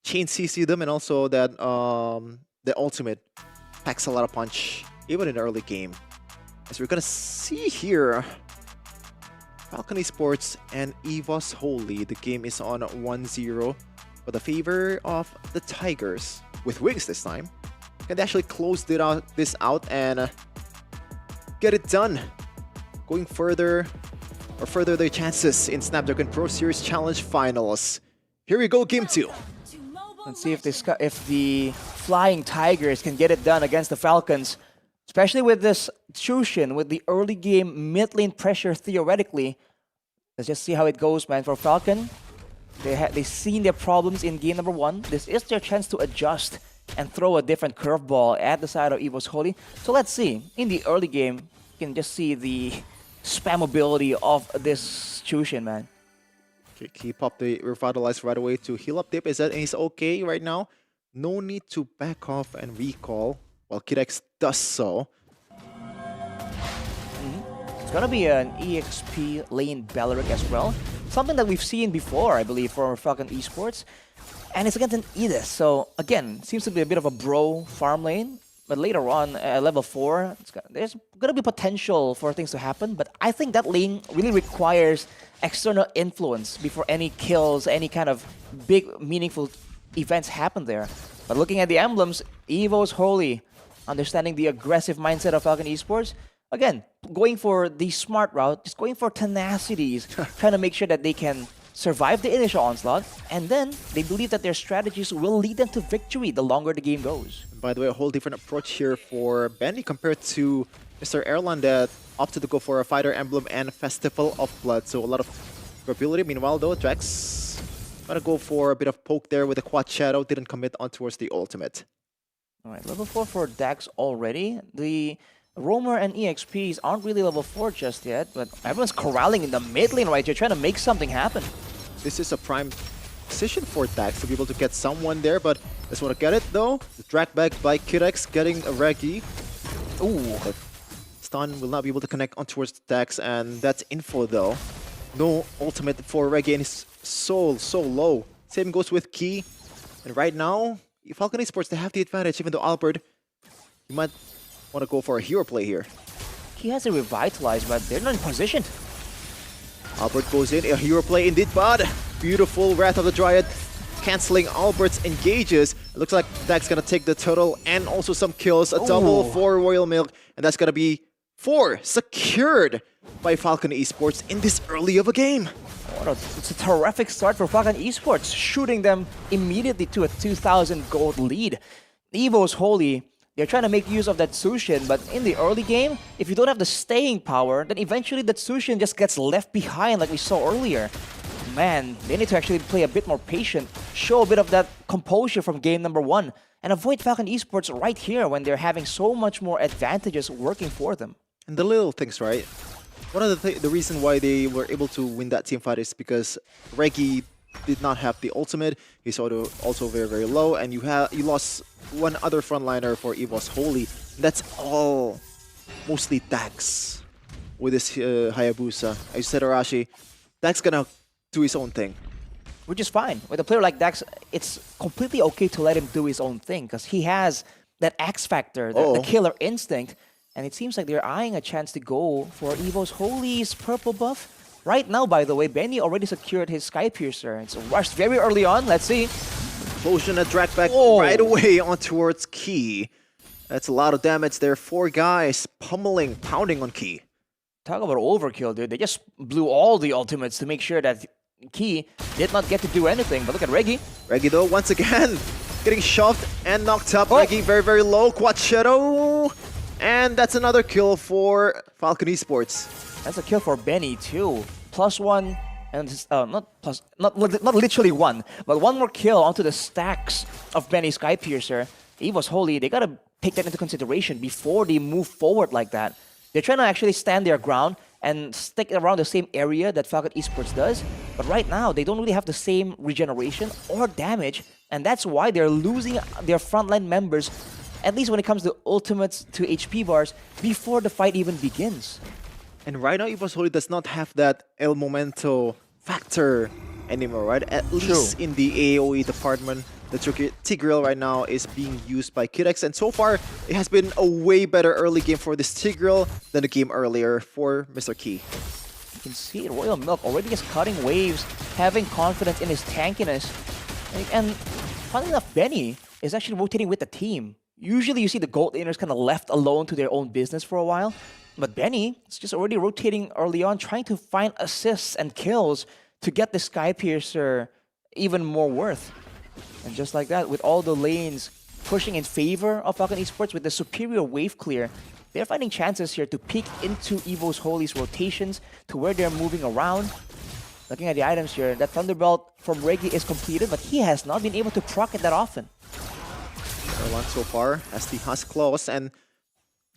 chain CC them, and also that the ultimate packs a lot of punch even in the early game. As we're gonna see here, Falcon Esports and EVOS Holy. The game is on 1-0 for the favor of the Tigers with wings this time. Can they actually close this out and get it done? Going further or further their chances in Snapdragon Pro Series Challenge Finals. Here we go, game 2. Let's see if the Flying Tigers can get it done against the Falcons, especially with this Chushin, with the early game mid lane pressure theoretically. Let's just see how it goes, man. For Falcon, they've seen their problems in game number 1. This is their chance to adjust and throw a different curveball at the side of EVO's Holy. So let's see. In the early game, you can just see the spammability of this Chushin, man. Okay, keep up the Revitalize right away to heal up Dip. Is that he's okay right now? No need to back off and recall while Kirex does so. It's gonna be an EXP lane Belleric as well. Something that we've seen before, I believe, for Falcon Esports. And it's against an Edith, so again, seems to be a bit of a bro farm lane. But later on, at level 4, there's gonna be potential for things to happen. But I think that lane really requires external influence before any kills, any kind of big, meaningful events happen there. But looking at the emblems, EVO's Holy, understanding the aggressive mindset of Falcon Esports, again, going for the smart route, just going for tenacities, trying to make sure that they can survive the initial onslaught, and then they believe that their strategies will lead them to victory the longer the game goes. By the way, a whole different approach here for Benny compared to Mr. Erlan that opted to go for a Fighter Emblem and Festival of Blood. So a lot of durability. Meanwhile, though, Drax gonna go for a bit of poke there with the Quad Shadow. Didn't commit on towards the ultimate. Alright, level 4 for Dax already. The Roamer and EXPs aren't really level 4 just yet, but everyone's corralling in the mid lane right here, trying to make something happen. This is a prime position for Dax to be able to get someone there, but just want to get it though. The drag back by Kirex getting a Reggie. Ooh, but stun will not be able to connect on towards Dax, and that's info though. No ultimate for Reggie, and he's so low. Same goes with Key, and right now, Falcon Esports, they have the advantage, even though Albert, you might want to go for a hero play here. He has a Revitalize, but they're not in position. Albert goes in, a hero play indeed, but beautiful Wrath of the Dryad cancelling Albert's engages. It looks like Dax gonna take the turtle and also some kills. A double for Royal Milk, and that's gonna be 4 secured by Falcon Esports in this early of a game. It's a terrific start for Falcon Esports, shooting them immediately to a 2,000 gold lead. EVO's Holy, they're trying to make use of that Sushin, but in the early game, if you don't have the staying power, then eventually that Sushin just gets left behind like we saw earlier. Man, they need to actually play a bit more patient, show a bit of that composure from game number 1, and avoid Falcon Esports right here when they're having so much more advantages working for them. And the little things, right? One of the reason why they were able to win that team fight is because Reggie did not have the ultimate. He's also very low, and you lost one other frontliner for EVO's Holy. That's all mostly Dax with his Hayabusa. As you said, Arashi, Dax gonna do his own thing. Which is fine. With a player like Dax, it's completely okay to let him do his own thing because he has that X factor, the killer instinct. And it seems like they're eyeing a chance to go for EVO's Holy's purple buff. Right now, by the way, Benny already secured his Sky Piercer. It's rushed very early on. Let's see. Explosion, a drag back right away on towards Key. That's a lot of damage there. 4 guys pummeling, pounding on Key. Talk about overkill, dude. They just blew all the ultimates to make sure that Key did not get to do anything. But look at Reggie. Reggie, though, once again, getting shoved and knocked up. Reggie very low. Quad Shadow. And that's another kill for Falcon Esports. That's a kill for Benny too. +1, and not literally 1, but 1 more kill onto the stacks of Benny's Sky Piercer. EVO's Holy, they gotta take that into consideration before they move forward like that. They're trying to actually stand their ground and stick around the same area that Falcon Esports does. But right now, they don't really have the same regeneration or damage, and that's why they're losing their frontline members, at least when it comes to ultimates to HP bars, before the fight even begins. And right now, EVO's Holy does not have that El Momento factor anymore, right? At least in the AoE department. The Tigreal right now is being used by Kidex, and so far it has been a way better early game for this Tigreal than the game earlier for Mr. Key. You can see Royal Milk already just cutting waves, having confidence in his tankiness. And funny enough, Benny is actually rotating with the team. Usually you see the gold laners kind of left alone to their own business for a while. But Benny is just already rotating early on, trying to find assists and kills to get the Skypiercer even more worth. And just like that, with all the lanes pushing in favor of FCON Esports with the superior wave clear, they're finding chances here to peek into EVO's Holy's rotations to where they're moving around. Looking at the items here, that Thunderbolt from Reggie is completed, but he has not been able to proc it that often. Erlan so far has the Husk Claws and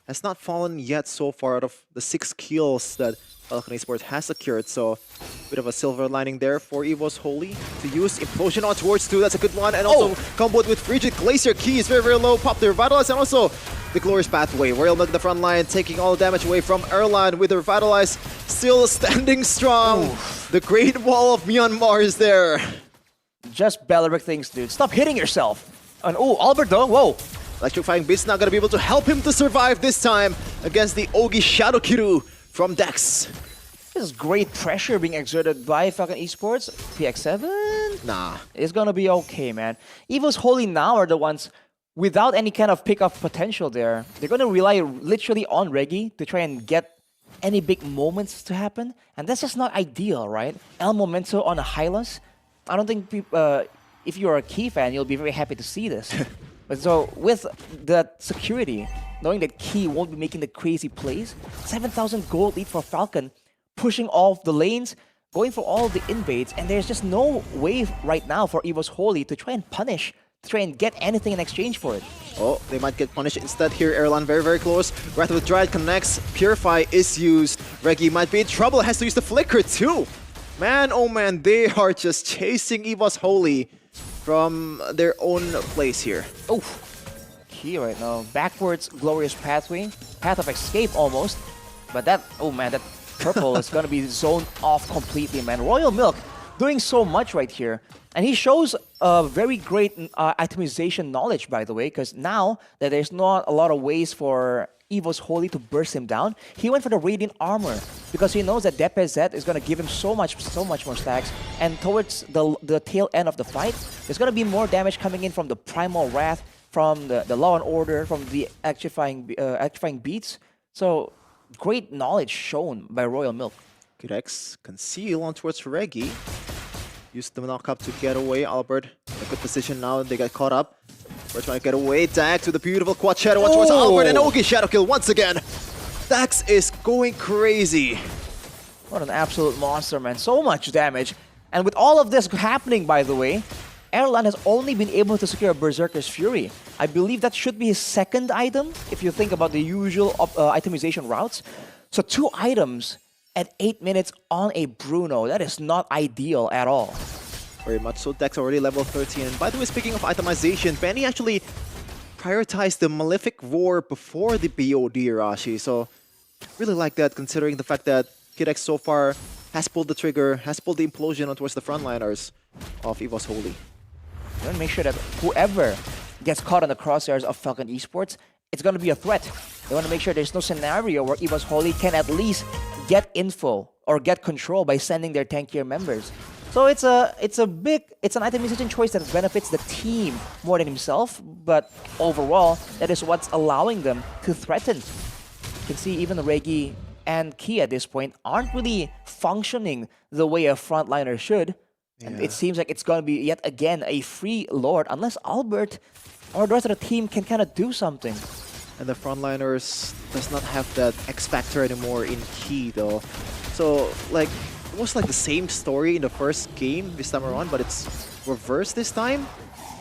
has not fallen yet so far out of the 6 kills that FCON Esports has secured, so bit of a silver lining there for EVO's Holy to use. Implosion on towards 2, that's a good one, and also comboed with Frigid Glacier. Key is very, very low, pop their Revitalize, and also the Glorious Pathway. Royal Milk in the front line, taking all the damage away from Erlan with the Revitalize, still standing strong. Oof. The Great Wall of Myanmar is there. Just Belleric things, dude. Stop hitting yourself. And Albert though, whoa. Electrifying Beast not gonna be able to help him to survive this time against the Ogi Shadow Kiru from Dex. This is great pressure being exerted by FCON Esports. PX7? Nah. It's gonna be okay, man. EVO's Holy now are the ones without any kind of pick-up potential there. They're gonna rely literally on Reggie to try and get any big moments to happen. And that's just not ideal, right? El Momento on a Hylas. I don't think if you're a Key fan, you'll be very happy to see this. But so with that security, knowing that Key won't be making the crazy plays, 7,000 gold lead for Falcon, pushing off the lanes, going for all the invades, and there's just no way right now for EVO's Holy to try and punish, to try and get anything in exchange for it. Oh, they might get punished instead here. Erlan very, very close. Wrath with Dryad connects. Purify is used. Reggie might be in trouble, has to use the Flicker too. Man, oh man, they are just chasing EVO's Holy from their own place here. Oh, Key right now. Backwards, Glorious Pathway. Path of Escape almost. But that, oh man, that purple is going to be zoned off completely, man. Royal Milk doing so much right here. And he shows a very great itemization knowledge, by the way, because now that there's not a lot of ways for EVO's Holy to burst him down, he went for the Radiant Armor because he knows that DPZ is going to give him so much more stacks. And towards the tail end of the fight, there's going to be more damage coming in from the Primal Wrath, from the Law and Order, from the electrifying beats. So great knowledge shown by Royal Milk. Kidex conceal on towards Reggie. Use the knock-up to get away. Albert in a good position now. They got caught up. We're trying to get away. Dax with the beautiful quad shadow on towards Albert, and Ogi shadow kill once again. Dax is going crazy. What an absolute monster, man. So much damage. And with all of this happening, by the way, Erlan has only been able to secure Berserker's Fury. I believe that should be his second item, if you think about the usual itemization routes. So 2 items at 8 minutes on a Bruno. That is not ideal at all. Very much so. Dex already level 13. And by the way, speaking of itemization, Benny actually prioritized the Malefic Roar before the BOD Arashi. So really like that, considering the fact that Kidex so far has pulled the trigger, has pulled the implosion on towards the frontliners of EVO's Holy. You want to make sure that whoever gets caught in the crosshairs of FCON Esports, it's going to be a threat. They want to make sure there's no scenario where EVO's Holy can at least get info or get control by sending their tankier members. So it's an itemization choice that benefits the team more than himself, but overall, that is what's allowing them to threaten. You can see even Reggie and Key at this point aren't really functioning the way a frontliner should. Yeah. And it seems like it's going to be yet again a free Lord, unless Albert or the rest of the team can kind of do something. And the frontliners does not have that X factor anymore in Key though. So like, it was like the same story in the first game this time around, but it's reversed this time.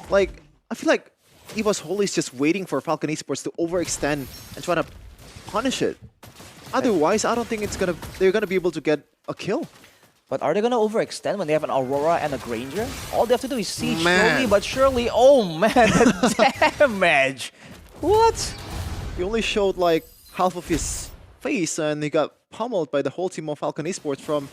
Like, I feel like EVO's Holy is just waiting for FCON Esports to overextend and try to punish it. Otherwise, I don't think they're gonna be able to get a kill. But are they gonna overextend when they have an Aurora and a Granger? All they have to do is siege slowly but surely. Oh man, the damage! What? He only showed like half of his face and he got pummeled by the whole team of FCON Esports from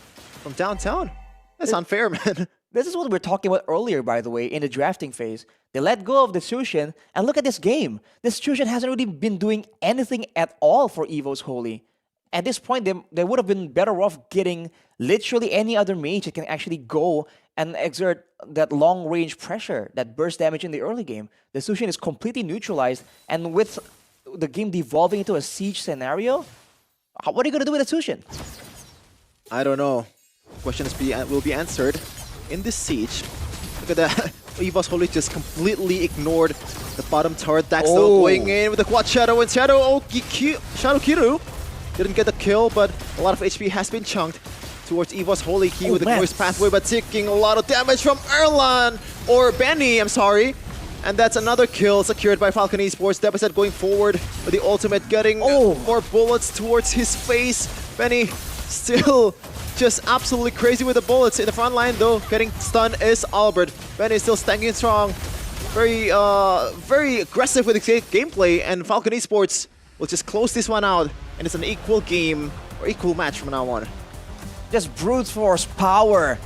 downtown. That's unfair, man. This is what we were talking about earlier, by the way, in the drafting phase. They let go of the Sushin, and look at this game. This Sushin hasn't really been doing anything at all for EVO's Holy. At this point, they would have been better off getting literally any other mage that can actually go and exert that long-range pressure, that burst damage in the early game. The Sushin is completely neutralized, and with the game devolving into a siege scenario, what are you going to do with the Sushin? I don't know. Questions will be answered in this siege. Look at that. EVO's Holy just completely ignored the bottom turret. Dax though going in with the quad shadow, and Shadow Kiru didn't get the kill, but a lot of HP has been chunked towards EVO's Holy Key with the voice pathway, but taking a lot of damage from Erlan, or Benny, I'm sorry. And that's another kill secured by Falcon Esports. Devastator going forward with the ultimate, getting more bullets towards his face. Benny still just absolutely crazy with the bullets. In the front line though, getting stunned is Albert. Benny is still standing strong. Very aggressive with the gameplay, and Falcon Esports will just close this one out. And it's an equal game, or equal match from now on. Just brute force power